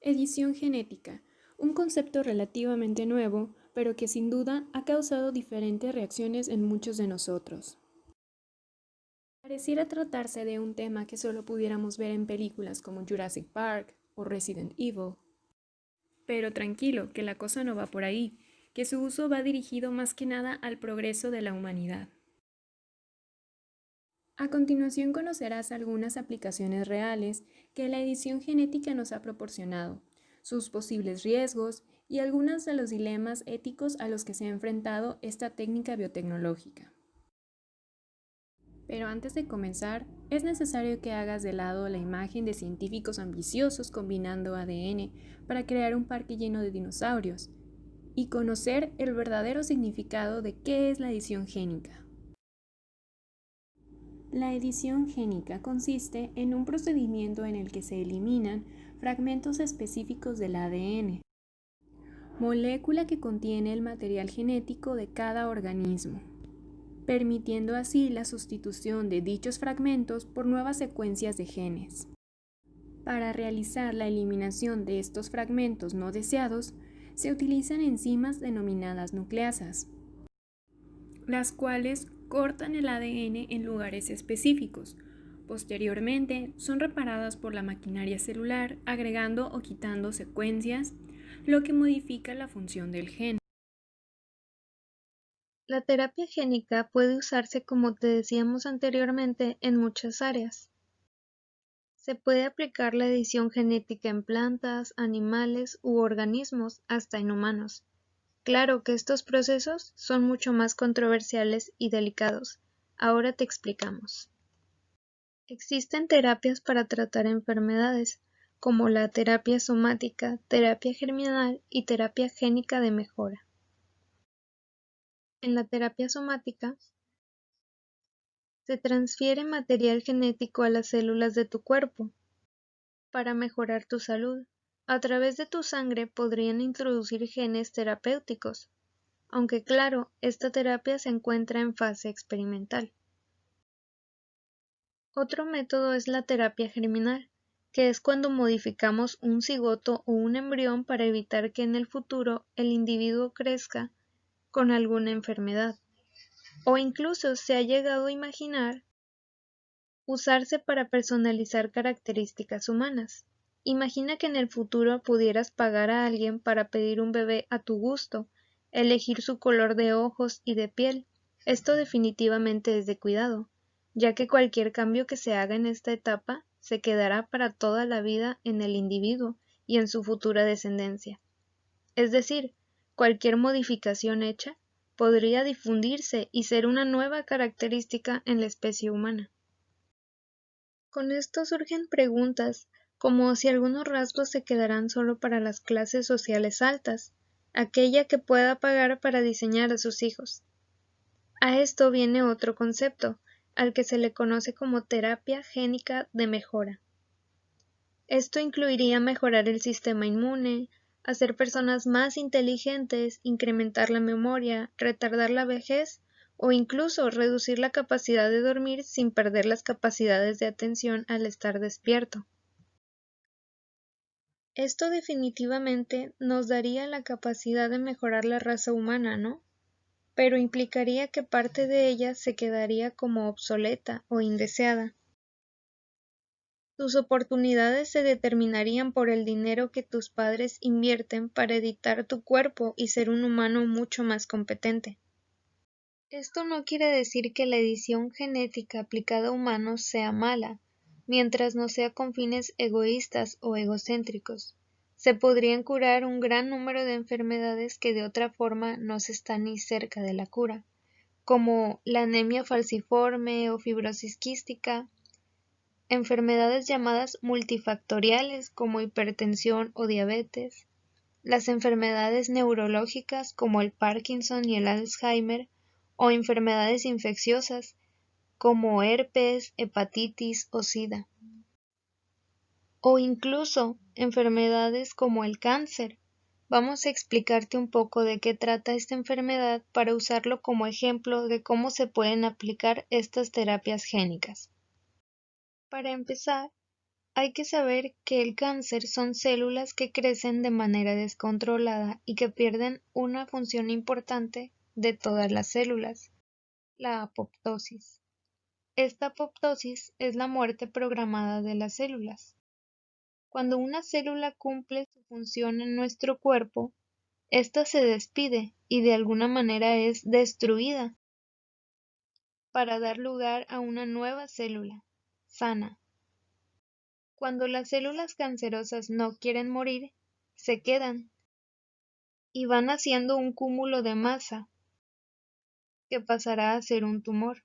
Edición genética, un concepto relativamente nuevo, pero que sin duda ha causado diferentes reacciones en muchos de nosotros. Pareciera tratarse de un tema que solo pudiéramos ver en películas como Jurassic Park o Resident Evil. Pero tranquilo, que la cosa no va por ahí, que su uso va dirigido más que nada al progreso de la humanidad. A continuación conocerás algunas aplicaciones reales que la edición genética nos ha proporcionado, sus posibles riesgos y algunos de los dilemas éticos a los que se ha enfrentado esta técnica biotecnológica. Pero antes de comenzar, es necesario que hagas de lado la imagen de científicos ambiciosos combinando ADN para crear un parque lleno de dinosaurios y conocer el verdadero significado de qué es la edición génica. La edición génica consiste en un procedimiento en el que se eliminan fragmentos específicos del ADN, molécula que contiene el material genético de cada organismo, permitiendo así la sustitución de dichos fragmentos por nuevas secuencias de genes. Para realizar la eliminación de estos fragmentos no deseados, se utilizan enzimas denominadas nucleasas, las cuales cortan el ADN en lugares específicos. Posteriormente, son reparadas por la maquinaria celular agregando o quitando secuencias, lo que modifica la función del gen. La terapia génica puede usarse, como te decíamos anteriormente, en muchas áreas. Se puede aplicar la edición genética en plantas, animales u organismos, hasta en humanos. Claro que estos procesos son mucho más controversiales y delicados. Ahora te explicamos. Existen terapias para tratar enfermedades, como la terapia somática, terapia germinal y terapia génica de mejora. En la terapia somática, se transfiere material genético a las células de tu cuerpo para mejorar tu salud. A través de tu sangre podrían introducir genes terapéuticos, aunque claro, esta terapia se encuentra en fase experimental. Otro método es la terapia germinal, que es cuando modificamos un cigoto o un embrión para evitar que en el futuro el individuo crezca con alguna enfermedad. O incluso se ha llegado a imaginar usarse para personalizar características humanas. Imagina que en el futuro pudieras pagar a alguien para pedir un bebé a tu gusto, elegir su color de ojos y de piel. Esto definitivamente es de cuidado, ya que cualquier cambio que se haga en esta etapa se quedará para toda la vida en el individuo y en su futura descendencia. Es decir, cualquier modificación hecha podría difundirse y ser una nueva característica en la especie humana. Con esto surgen preguntas como si algunos rasgos se quedarán solo para las clases sociales altas, aquella que pueda pagar para diseñar a sus hijos. A esto viene otro concepto, al que se le conoce como terapia génica de mejora. Esto incluiría mejorar el sistema inmune, hacer personas más inteligentes, incrementar la memoria, retardar la vejez o incluso reducir la capacidad de dormir sin perder las capacidades de atención al estar despierto. Esto definitivamente nos daría la capacidad de mejorar la raza humana, ¿no? Pero implicaría que parte de ella se quedaría como obsoleta o indeseada. Tus oportunidades se determinarían por el dinero que tus padres invierten para editar tu cuerpo y ser un humano mucho más competente. Esto no quiere decir que la edición genética aplicada a humanos sea mala, mientras no sea con fines egoístas o egocéntricos. Se podrían curar un gran número de enfermedades que de otra forma no se están ni cerca de la cura, como la anemia falciforme o fibrosis quística, enfermedades llamadas multifactoriales como hipertensión o diabetes, las enfermedades neurológicas como el Parkinson y el Alzheimer, o enfermedades infecciosas como herpes, hepatitis o SIDA, o incluso enfermedades como el cáncer. Vamos a explicarte un poco de qué trata esta enfermedad para usarlo como ejemplo de cómo se pueden aplicar estas terapias génicas. Para empezar, Hay que saber que el cáncer son células que crecen de manera descontrolada y que pierden una función importante de todas las células, la apoptosis. Esta apoptosis es la muerte programada de las células. Cuando una célula cumple su función en nuestro cuerpo, ésta se despide y de alguna manera es destruida para dar lugar a una nueva célula, sana. Cuando las células cancerosas no quieren morir, se quedan y van haciendo un cúmulo de masa que pasará a ser un tumor.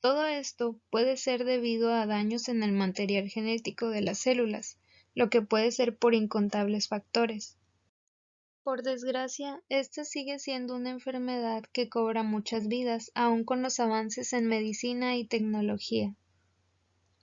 Todo esto puede ser debido a daños en el material genético de las células, lo que puede ser por incontables factores. Por desgracia, esta sigue siendo una enfermedad que cobra muchas vidas, aun con los avances en medicina y tecnología.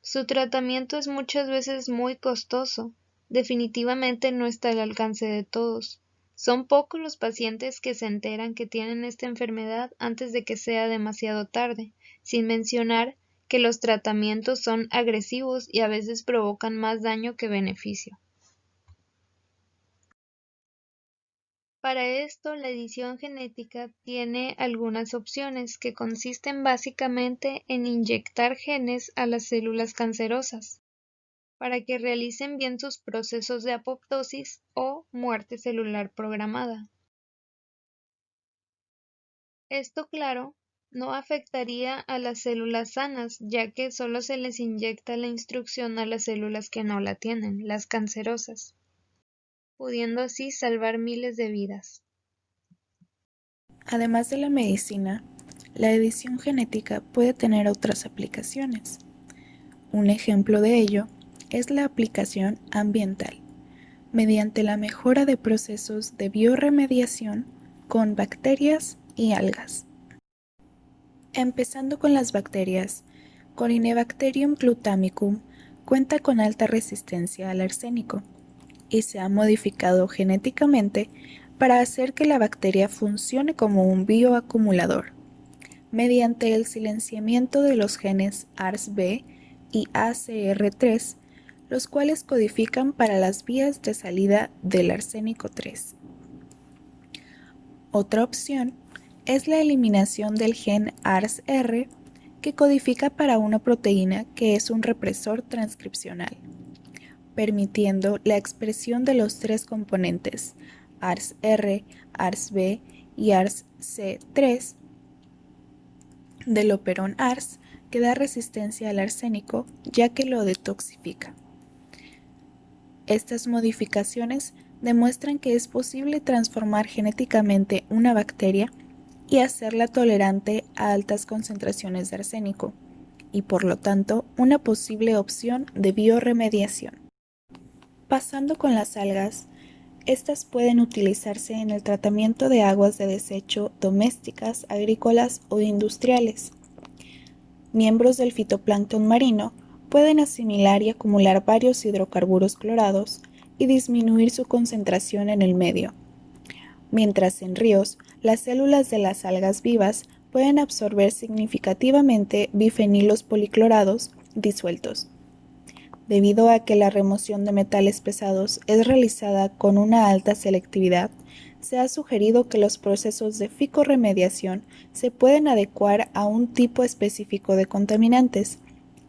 Su tratamiento es muchas veces muy costoso, definitivamente no está al alcance de todos. Son pocos los pacientes que se enteran que tienen esta enfermedad antes de que sea demasiado tarde, sin mencionar que los tratamientos son agresivos y a veces provocan más daño que beneficio. Para esto, la edición genética tiene algunas opciones que consisten básicamente en inyectar genes a las células cancerosas para que realicen bien sus procesos de apoptosis o muerte celular programada. Esto, claro, no afectaría a las células sanas, ya que solo se les inyecta la instrucción a las células que no la tienen, las cancerosas, pudiendo así salvar miles de vidas. Además de la medicina, la edición genética puede tener otras aplicaciones. Un ejemplo de ello es la aplicación ambiental, mediante la mejora de procesos de biorremediación con bacterias y algas. Empezando con las bacterias, Corynebacterium glutamicum cuenta con alta resistencia al arsénico y se ha modificado genéticamente para hacer que la bacteria funcione como un bioacumulador, mediante el silenciamiento de los genes ARSB y ACR3, los cuales codifican para las vías de salida del arsénico 3. Otra opción es la eliminación del gen ARSR, que codifica para una proteína que es un represor transcripcional, permitiendo la expresión de los tres componentes ARSR, ARSB y ARSC3 del operón ARS, que da resistencia al arsénico ya que lo detoxifica. Estas modificaciones demuestran que es posible transformar genéticamente una bacteria y hacerla tolerante a altas concentraciones de arsénico, y por lo tanto una posible opción de biorremediación. Pasando con las algas, estas pueden utilizarse en el tratamiento de aguas de desecho domésticas, agrícolas o industriales. Miembros del fitoplancton marino pueden asimilar y acumular varios hidrocarburos clorados y disminuir su concentración en el medio. Mientras en ríos, las células de las algas vivas pueden absorber significativamente bifenilos policlorados disueltos. Debido a que la remoción de metales pesados es realizada con una alta selectividad, se ha sugerido que los procesos de ficorremediación se pueden adecuar a un tipo específico de contaminantes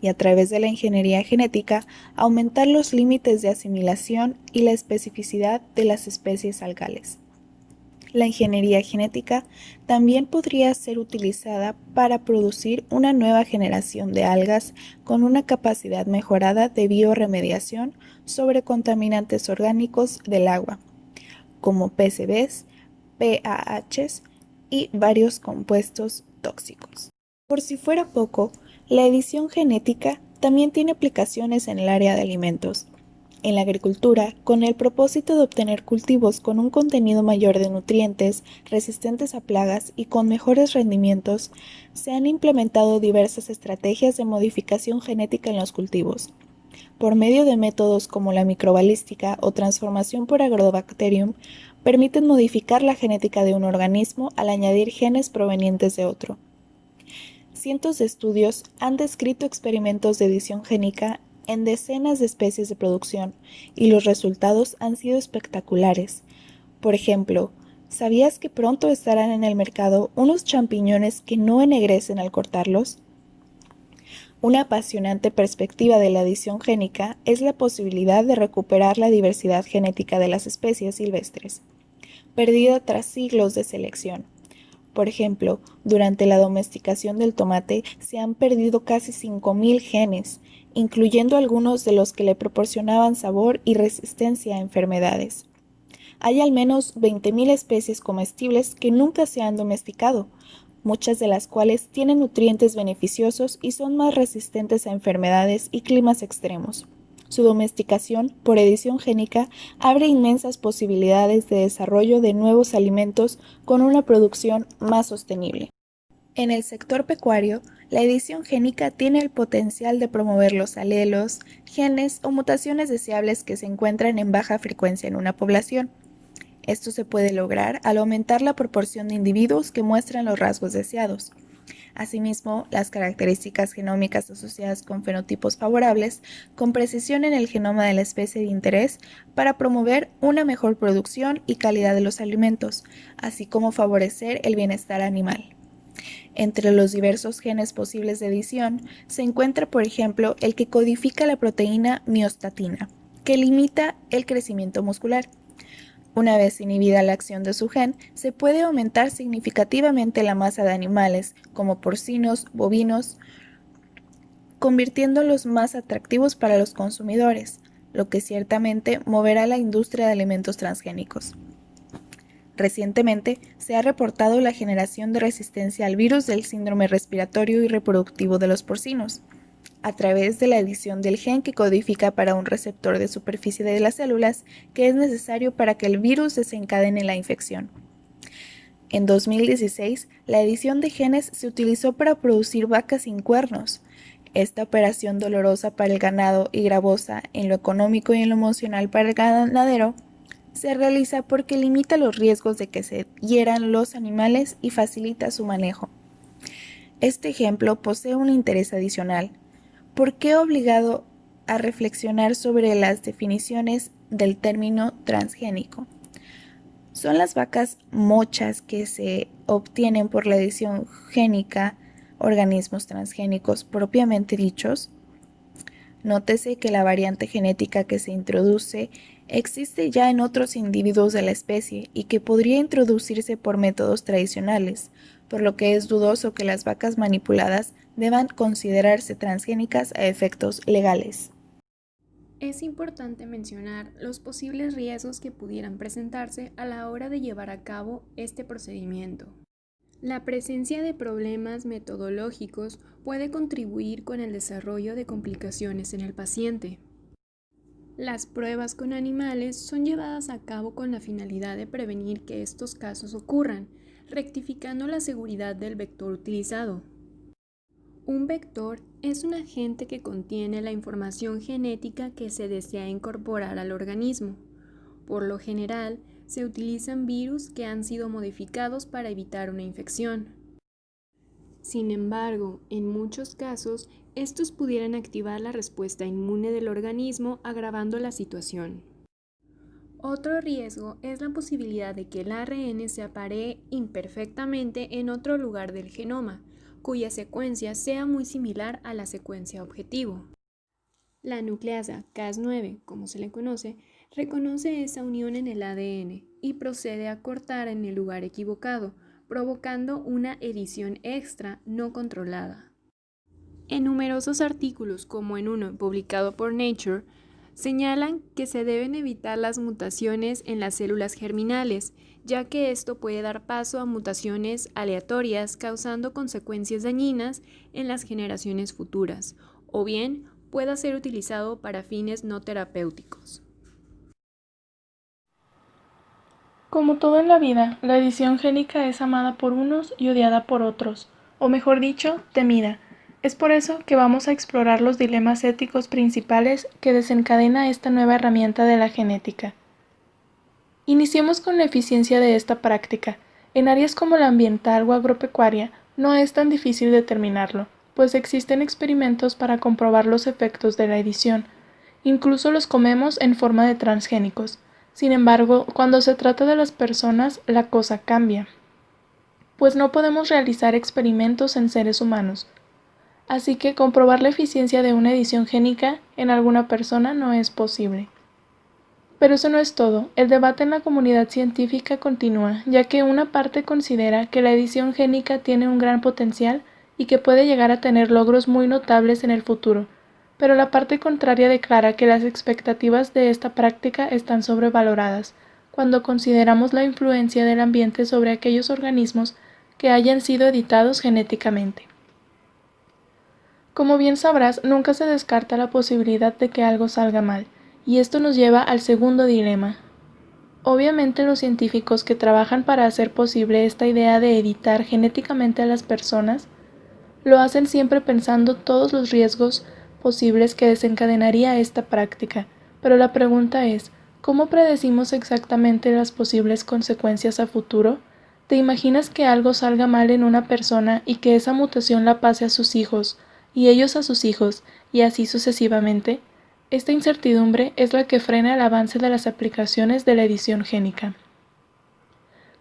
y a través de la ingeniería genética aumentar los límites de asimilación y la especificidad de las especies algales. La ingeniería genética también podría ser utilizada para producir una nueva generación de algas con una capacidad mejorada de biorremediación sobre contaminantes orgánicos del agua, como PCBs, PAHs y varios compuestos tóxicos. Por si fuera poco, la edición genética también tiene aplicaciones en el área de alimentos. En la agricultura, con el propósito de obtener cultivos con un contenido mayor de nutrientes, resistentes a plagas y con mejores rendimientos, se han implementado diversas estrategias de modificación genética en los cultivos. Por medio de métodos como la microbalística o transformación por agrobacterium, permiten modificar la genética de un organismo al añadir genes provenientes de otro. Cientos de estudios han descrito experimentos de edición génica en decenas de especies de producción y los resultados han sido espectaculares. Por ejemplo, ¿sabías que pronto estarán en el mercado unos champiñones que no ennegrecen al cortarlos? Una apasionante perspectiva de la edición génica es la posibilidad de recuperar la diversidad genética de las especies silvestres, perdida tras siglos de selección. Por ejemplo, durante la domesticación del tomate se han perdido casi 5.000 genes, incluyendo algunos de los que le proporcionaban sabor y resistencia a enfermedades. Hay al menos 20.000 especies comestibles que nunca se han domesticado, muchas de las cuales tienen nutrientes beneficiosos y son más resistentes a enfermedades y climas extremos. Su domesticación, por edición génica, abre inmensas posibilidades de desarrollo de nuevos alimentos con una producción más sostenible. En el sector pecuario, la edición génica tiene el potencial de promover los alelos, genes o mutaciones deseables que se encuentran en baja frecuencia en una población. Esto se puede lograr al aumentar la proporción de individuos que muestran los rasgos deseados. Asimismo, las características genómicas asociadas con fenotipos favorables con precisión en el genoma de la especie de interés para promover una mejor producción y calidad de los alimentos, así como favorecer el bienestar animal. Entre los diversos genes posibles de edición se encuentra, por ejemplo, el que codifica la proteína miostatina, que limita el crecimiento muscular. Una vez inhibida la acción de su gen, se puede aumentar significativamente la masa de animales, como porcinos, bovinos, convirtiéndolos más atractivos para los consumidores, lo que ciertamente moverá la industria de alimentos transgénicos. Recientemente, se ha reportado la generación de resistencia al virus del síndrome respiratorio y reproductivo de los porcinos, a través de la edición del gen que codifica para un receptor de superficie de las células que es necesario para que el virus desencadene la infección. En 2016, la edición de genes se utilizó para producir vacas sin cuernos. Esta operación dolorosa para el ganado y gravosa en lo económico y en lo emocional para el ganadero se realiza porque limita los riesgos de que se hieran los animales y facilita su manejo. Este ejemplo posee un interés adicional. ¿Por qué obligado a reflexionar sobre las definiciones del término transgénico? ¿Son las vacas mochas que se obtienen por la edición génica organismos transgénicos propiamente dichos? Nótese que la variante genética que se introduce existe ya en otros individuos de la especie y que podría introducirse por métodos tradicionales, por lo que es dudoso que las vacas manipuladas deban considerarse transgénicas a efectos legales. Es importante mencionar los posibles riesgos que pudieran presentarse a la hora de llevar a cabo este procedimiento. La presencia de problemas metodológicos puede contribuir con el desarrollo de complicaciones en el paciente. Las pruebas con animales son llevadas a cabo con la finalidad de prevenir que estos casos ocurran, rectificando la seguridad del vector utilizado. Un vector es un agente que contiene la información genética que se desea incorporar al organismo. Por lo general, se utilizan virus que han sido modificados para evitar una infección. Sin embargo, en muchos casos, estos pudieran activar la respuesta inmune del organismo, agravando la situación. Otro riesgo es la posibilidad de que el ARN se aparee imperfectamente en otro lugar del genoma, cuya secuencia sea muy similar a la secuencia objetivo. La nucleasa Cas9, como se le conoce, reconoce esa unión en el ADN y procede a cortar en el lugar equivocado, provocando una edición extra no controlada. En numerosos artículos, como en uno publicado por Nature, señalan que se deben evitar las mutaciones en las células germinales, ya que esto puede dar paso a mutaciones aleatorias causando consecuencias dañinas en las generaciones futuras, o bien pueda ser utilizado para fines no terapéuticos. Como todo en la vida, la edición génica es amada por unos y odiada por otros, o mejor dicho, temida. Es por eso que vamos a explorar los dilemas éticos principales que desencadena esta nueva herramienta de la genética. Iniciemos con la eficiencia de esta práctica. En áreas como la ambiental o agropecuaria, no es tan difícil determinarlo. pues existen experimentos para comprobar los efectos de la edición. Incluso los comemos en forma de transgénicos. Sin embargo, cuando se trata de las personas, la cosa cambia, pues no podemos realizar experimentos en seres humanos. Así que comprobar la eficiencia de una edición génica en alguna persona no es posible. Pero eso no es todo. El debate en la comunidad científica continúa, ya que una parte considera que la edición génica tiene un gran potencial y que puede llegar a tener logros muy notables en el futuro, pero la parte contraria declara que las expectativas de esta práctica están sobrevaloradas, cuando consideramos la influencia del ambiente sobre aquellos organismos que hayan sido editados genéticamente. Como bien sabrás, nunca se descarta la posibilidad de que algo salga mal, y esto nos lleva al segundo dilema. Obviamente los científicos que trabajan para hacer posible esta idea de editar genéticamente a las personas, lo hacen siempre pensando todos los riesgos posibles que desencadenaría esta práctica, pero la pregunta es, ¿cómo predecimos exactamente las posibles consecuencias a futuro? ¿Te imaginas que algo salga mal en una persona y que esa mutación la pase a sus hijos, y ellos a sus hijos, y así sucesivamente? Esta incertidumbre es la que frena el avance de las aplicaciones de la edición génica.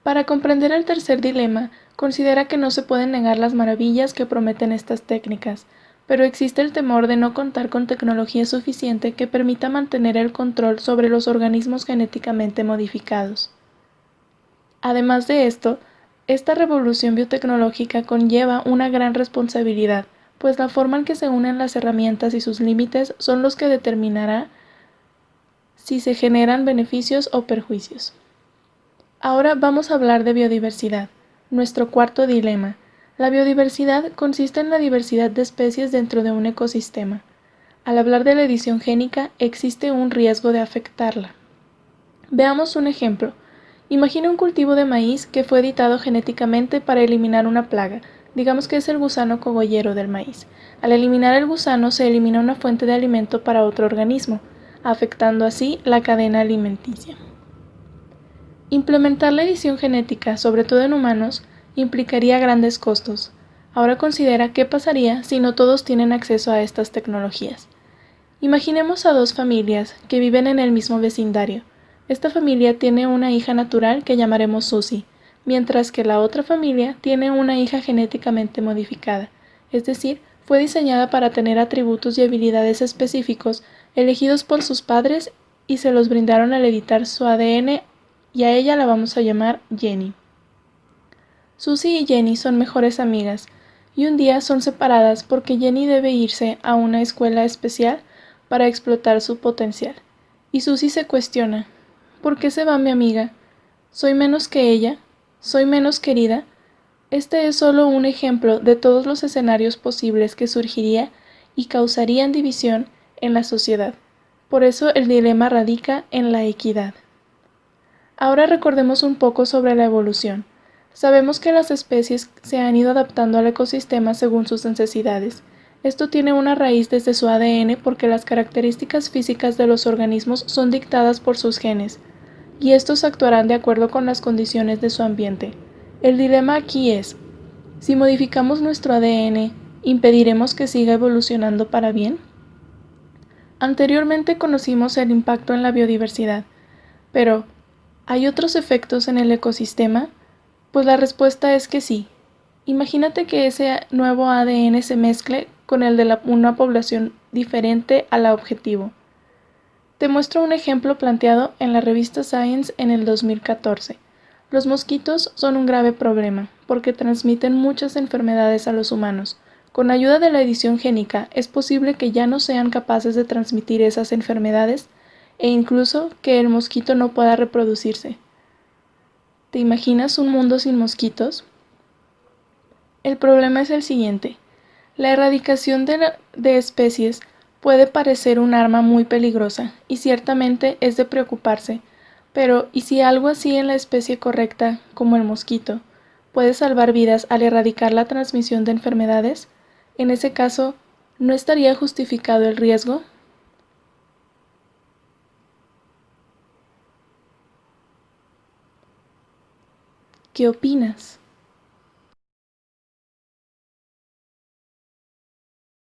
Para comprender el tercer dilema, considera que no se pueden negar las maravillas que prometen estas técnicas, pero existe el temor de no contar con tecnología suficiente que permita mantener el control sobre los organismos genéticamente modificados. Además de esto, esta revolución biotecnológica conlleva una gran responsabilidad, pues la forma en que se unen las herramientas y sus límites son los que determinará si se generan beneficios o perjuicios. Ahora vamos a hablar de biodiversidad, nuestro cuarto dilema. La biodiversidad consiste en la diversidad de especies dentro de un ecosistema. Al hablar de la edición génica, existe un riesgo de afectarla. Veamos un ejemplo. Imagina un cultivo de maíz que fue editado genéticamente para eliminar una plaga. Digamos que es el gusano cogollero del maíz. Al eliminar el gusano se elimina una fuente de alimento para otro organismo, afectando así la cadena alimenticia. Implementar la edición genética, sobre todo en humanos, implicaría grandes costos. Ahora considera qué pasaría si no todos tienen acceso a estas tecnologías. Imaginemos a dos familias que viven en el mismo vecindario. Esta familia tiene una hija natural que llamaremos Susie, mientras que la otra familia tiene una hija genéticamente modificada, es decir, fue diseñada para tener atributos y habilidades específicos elegidos por sus padres y se los brindaron al editar su ADN, y a ella la vamos a llamar Jenny. Susie y Jenny son mejores amigas, y un día son separadas porque Jenny debe irse a una escuela especial para explotar su potencial. Y Susie se cuestiona, ¿por qué se va mi amiga? ¿Soy menos que ella? ¿Soy menos querida? Este es solo un ejemplo de todos los escenarios posibles que surgiría y causarían división en la sociedad. Por eso el dilema radica en la equidad. Ahora recordemos un poco sobre la evolución. Sabemos que las especies se han ido adaptando al ecosistema según sus necesidades. Esto tiene una raíz desde su ADN porque las características físicas de los organismos son dictadas por sus genes, y estos actuarán de acuerdo con las condiciones de su ambiente. El dilema aquí es, si modificamos nuestro ADN, ¿impediremos que siga evolucionando para bien? Anteriormente conocimos el impacto en la biodiversidad, pero ¿hay otros efectos en el ecosistema? Pues la respuesta es que sí. Imagínate que ese nuevo ADN se mezcle con el de una población diferente a la objetivo. Te muestro un ejemplo planteado en la revista Science en el 2014. Los mosquitos son un grave problema, porque transmiten muchas enfermedades a los humanos. Con ayuda de la edición génica, es posible que ya no sean capaces de transmitir esas enfermedades e incluso que el mosquito no pueda reproducirse. ¿Te imaginas un mundo sin mosquitos? El problema es el siguiente. La erradicación de especies puede parecer un arma muy peligrosa, y ciertamente es de preocuparse, pero ¿y si algo así en la especie correcta, como el mosquito, puede salvar vidas al erradicar la transmisión de enfermedades? En ese caso, ¿no estaría justificado el riesgo? ¿Qué opinas?